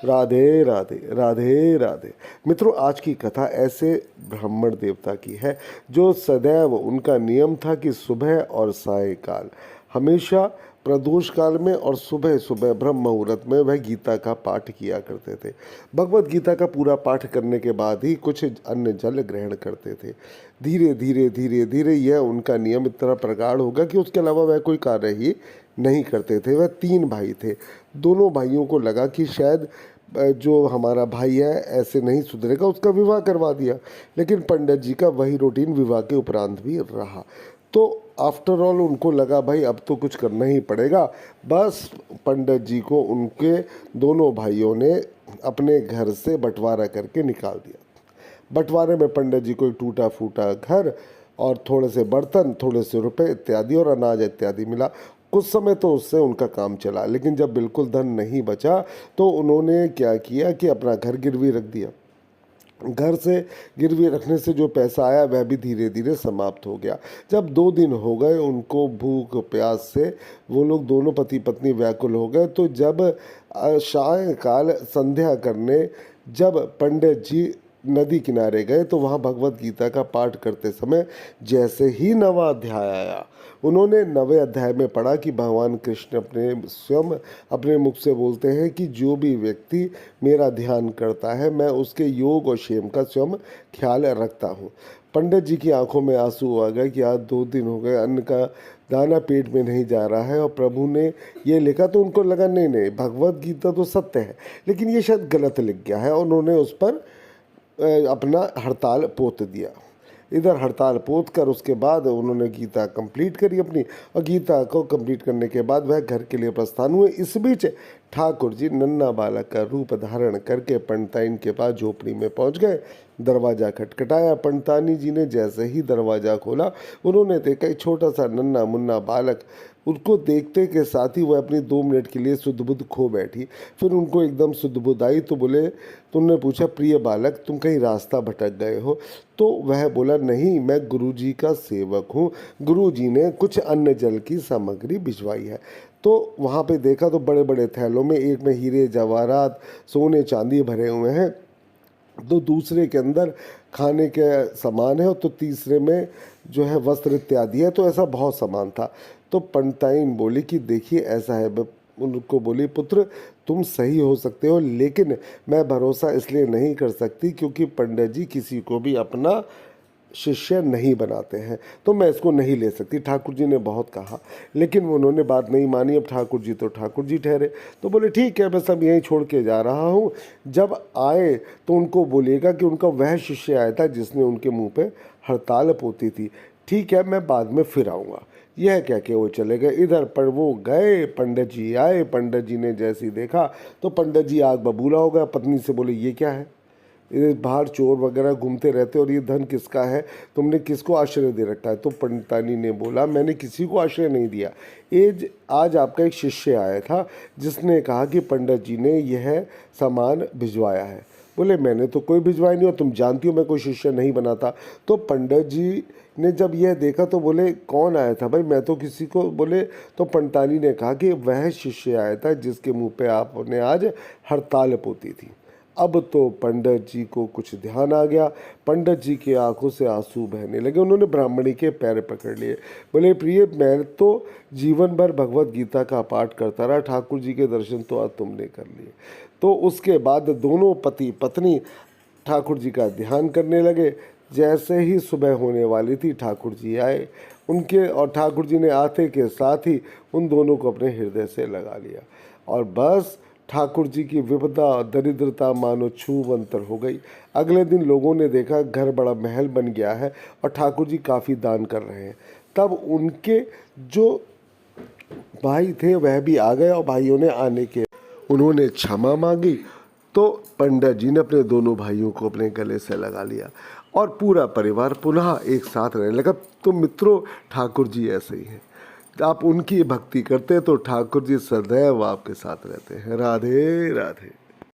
राधे राधे राधे राधे। मित्रों, आज की कथा ऐसे ब्राह्मण देवता की है जो सदैव उनका नियम था कि सुबह और सायंकाल हमेशा प्रदोष काल में और सुबह सुबह ब्रह्म मुहूर्त में वह गीता का पाठ किया करते थे। भगवत गीता का पूरा पाठ करने के बाद ही कुछ अन्न जल ग्रहण करते थे। धीरे धीरे धीरे धीरे यह उनका नियम इतना प्रगाढ़ होगा कि उसके अलावा वह कोई कार्य ही नहीं करते थे। वह 3 भाई थे। दोनों भाइयों को लगा कि शायद जो हमारा भाई है ऐसे नहीं सुधरेगा, उसका विवाह करवा दिया। लेकिन पंडित जी का वही रूटीन विवाह के उपरांत भी रहा। तो आफ्टर ऑल उनको लगा भाई अब तो कुछ करना ही पड़ेगा। बस पंडित जी को उनके दोनों भाइयों ने अपने घर से बंटवारा करके निकाल दिया। बंटवारे में पंडित जी को एक टूटा फूटा घर और थोड़े से बर्तन, थोड़े से रुपए इत्यादि और अनाज इत्यादि मिला। कुछ समय तो उससे उनका काम चला, लेकिन जब बिल्कुल धन नहीं बचा तो उन्होंने क्या किया कि अपना घर गिरवी रख दिया। घर से गिरवी रखने से जो पैसा आया वह भी धीरे धीरे समाप्त हो गया। जब 2 दिन हो गए उनको भूख प्यास से, वो लोग दोनों पति पत्नी व्याकुल हो गए। तो जब सायंकाल संध्या करने जब पंडित जी नदी किनारे गए तो वहाँ भगवत गीता का पाठ करते समय जैसे ही 9वां अध्याय आया, उन्होंने 9वें अध्याय में पढ़ा कि भगवान कृष्ण स्वयं अपने मुख से बोलते हैं कि जो भी व्यक्ति मेरा ध्यान करता है मैं उसके योग और क्षेम का स्वयं ख्याल रखता हूँ। पंडित जी की आंखों में आंसू आ गए कि आज 2 दिन हो गए अन्न का दाना पेट में नहीं जा रहा है। और प्रभु ने ये लिखा तो उनको लगा नहीं नहीं, भगवत गीता तो सत्य है, लेकिन ये शायद गलत लिख गया है। और उन्होंने उस पर अपना हड़ताल पोत दिया। इधर हड़ताल पोत कर उसके बाद उन्होंने गीता कंप्लीट करी अपनी, और गीता को कंप्लीट करने के बाद वह घर के लिए प्रस्थान हुए। इस बीच ठाकुर जी नन्हा बालक का रूप धारण करके पंडिताइन के पास झोपड़ी में पहुंच गए। दरवाज़ा खटखटाया। पंडितानी जी ने जैसे ही दरवाज़ा खोला उन्होंने देखा एक छोटा सा नन्हा मुन्ना बालक। उसको देखते के साथ ही वह अपनी 2 मिनट के लिए सुध बुध खो बैठी। फिर उनको एकदम सुध बुध आई तो बोले, तुमने पूछा प्रिय बालक तुम कहीं रास्ता भटक गए हो? तो वह बोला नहीं, मैं गुरुजी का सेवक हूँ, गुरुजी ने कुछ अन्न जल की सामग्री भिजवाई है। तो वहाँ पे देखा तो बड़े बड़े थैलों में, एक में हीरे जवाहरात सोने चांदी भरे हुए हैं, तो दूसरे के अंदर खाने के सामान है, और तो तीसरे में जो है वस्त्र इत्यादि है। तो ऐसा बहुत सामान था। तो पंडिताइन बोली कि देखिए ऐसा है। उनको बोली पुत्र तुम सही हो सकते हो, लेकिन मैं भरोसा इसलिए नहीं कर सकती क्योंकि पंडित जी किसी को भी अपना शिष्य नहीं बनाते हैं, तो मैं इसको नहीं ले सकती। ठाकुर जी ने बहुत कहा, लेकिन उन्होंने बात नहीं मानी। अब ठाकुर जी तो ठाकुर जी ठहरे, तो बोले ठीक है मैं सब यहीं छोड़ के जा रहा हूँ। जब आए तो उनको बोलिएगा कि उनका वह शिष्य आया था जिसने उनके मुंह पे हड़ताल पोती थी। ठीक है मैं बाद में फिर आऊँगा। यह कह के वो चले गए। इधर पर वो गए, पंडित जी आए। पंडित जी ने जैसे ही देखा तो पंडित जी आग बबूला हो गया। पत्नी से बोले ये क्या है, ये बाहर चोर वगैरह घूमते रहते और ये धन किसका है, तुमने किसको आश्रय दे रखा है? तो पंडितानी ने बोला मैंने किसी को आश्रय नहीं दिया, आज आपका एक शिष्य आया था जिसने कहा कि पंडित जी ने यह सामान भिजवाया है। बोले मैंने तो कोई भिजवाया नहीं, और तुम जानती हो मैं कोई शिष्य नहीं बनाता। तो पंडित जी ने जब यह देखा तो बोले कौन आया था भाई, मैं तो किसी को। बोले तो पंडितानी ने कहा कि वह शिष्य आया था जिसके मुंह पे आपने आज हड़ताल पोती थी। अब तो पंडित जी को कुछ ध्यान आ गया। पंडित जी की आंखों से आंसू बहने लगे। उन्होंने ब्राह्मणी के पैर पकड़ लिए। बोले प्रिय मैं तो जीवन भर भगवत गीता का पाठ करता रहा, ठाकुर जी के दर्शन तो आज तुमने कर लिए। तो उसके बाद दोनों पति पत्नी ठाकुर जी का ध्यान करने लगे। जैसे ही सुबह होने वाली थी ठाकुर जी आए उनके, और ठाकुर जी ने आते के साथ ही उन दोनों को अपने हृदय से लगा लिया। और बस ठाकुर जी की विपदा दरिद्रता मानो छूमंतर हो गई। अगले दिन लोगों ने देखा घर बड़ा महल बन गया है और ठाकुर जी काफ़ी दान कर रहे हैं। तब उनके जो भाई थे वह भी आ गए, और भाइयों ने आने के उन्होंने क्षमा मांगी। तो पंडित जी ने अपने दोनों भाइयों को अपने गले से लगा लिया और पूरा परिवार पुनः एक साथ रहने लगा। तो मित्रों ठाकुर जी ऐसे ही हैं, आप उनकी भक्ति करते हैं तो ठाकुर जी सदैव आपके साथ रहते हैं। राधे राधे।